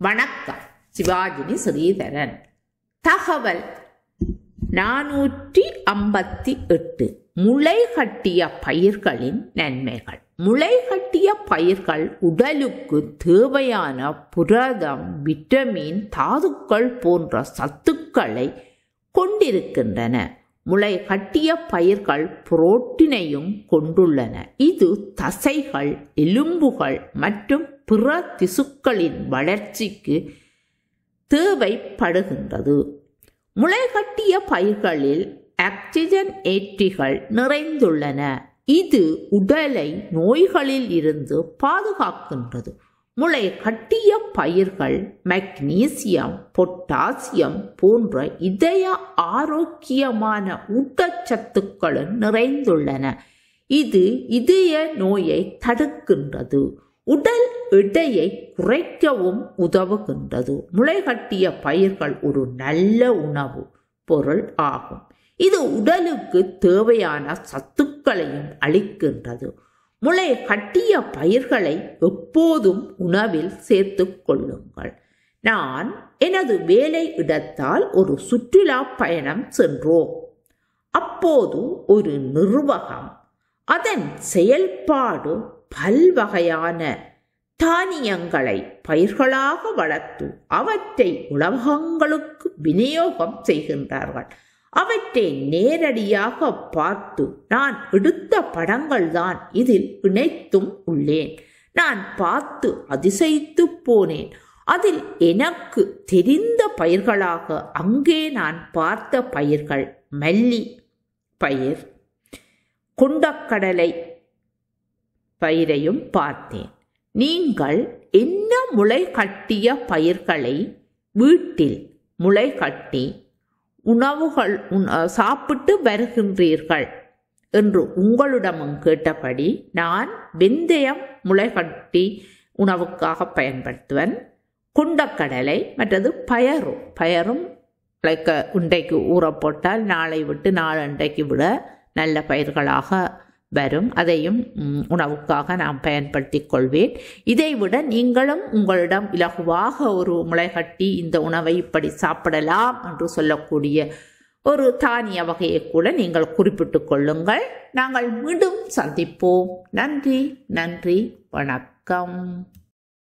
வணக்கம். சிவாஜினி ஸ்ரீதரன். தகவல் 458. முளை கட்டிய பயிர்களின் நன்மைகள். முளை கட்டிய பயிர்கள் உடலுக்கு தேவையான புரதம், விட்டமின், தாதுக்கள் போன்ற சத்துக்களை கொண்டிருக்கின்றன. முளை கட்டிய பயிர்கள் புரோட்டீனையும் கொண்டுள்ளன. இது தசைகள், எலும்புகள் மற்றும் பிற திசுக்களின் வளர்ச்சிக்கு தேவைப்படுகின்றது. முளைகட்டிய பயிர்களில் ஆக்சிஜன் ஏற்றிகள் நிறைந்துள்ளன. இது உடலை நோய்களில் இருந்து பாதுகாக்கின்றது. முளை கட்டிய பயிர்கள் மக்னீசியம், பொட்டாசியம் போன்ற இதய ஆரோக்கியமான ஊட்டச்சத்துக்களும் நிறைந்துள்ளன. இது இதய நோயை தடுக்கின்றது. உடல் எடையை குறைக்கவும் உதவுகின்றது. முளைகட்டிய பயிர்கள் ஒரு நல்ல உணவு பொருள் ஆகும். இது உடலுக்கு தேவையான சத்துக்களையும் அளிக்கின்றது. முளை கட்டிய பயிர்களை எப்போதும் உணவில் சேர்த்து கொள்ளுங்கள். நான் எனது வேலை இடத்தால் ஒரு சுற்றுலா பயணம் சென்றோம். அப்போது ஒரு நிர்வாகம் அதன் செயல்பாடு பல்வகையான தானியங்களை பயிர்களாக வளர்த்து அவற்றை உணவகங்களுக்கு விநியோகம் செய்கின்றார்கள். அவற்றை நேரடியாக பார்த்து நான் எடுத்த படங்கள் தான் இதில் இணைத்தும் உள்ளேன். நான் பார்த்து அதிசயித்து போனேன். அதில் எனக்கு தெரிந்த பயிர்களாக அங்கே நான் பார்த்த பயிர்கள் மல்லி பயிர், கொண்டக்கடலை பயிரையும் பார்த்தேன். நீங்கள் என்ன முளை கட்டிய பயிர்களை வீட்டில் முளை கட்டி உணவுகள் சாப்பிட்டு வருகின்றீர்கள் என்று உங்களிடமும் கேட்டபடி நான் வெந்தயம் முளை கட்டி உணவுக்காக பயன்படுத்துவேன். கொண்டக்கடலை மற்றது பயரும் இன்றைக்கு ஊற போட்டால் நாளை விட்டு நாளண்டைக்கு விட நல்ல பயிர்களாக வரும். அதையும் உணவுக்காக நான் பயன்படுத்தி கொள்வேன். இதைவிட நீங்களும் உங்களிடம் இலகுவாக ஒரு முளை கட்டி இந்த உணவை இப்படி சாப்பிடலாம் என்று சொல்லக்கூடிய ஒரு தானிய வகையை கூட நீங்கள் குறிப்பிட்டு கொள்ளுங்கள். நாங்கள் மீண்டும் சந்திப்போம். நன்றி, வணக்கம்.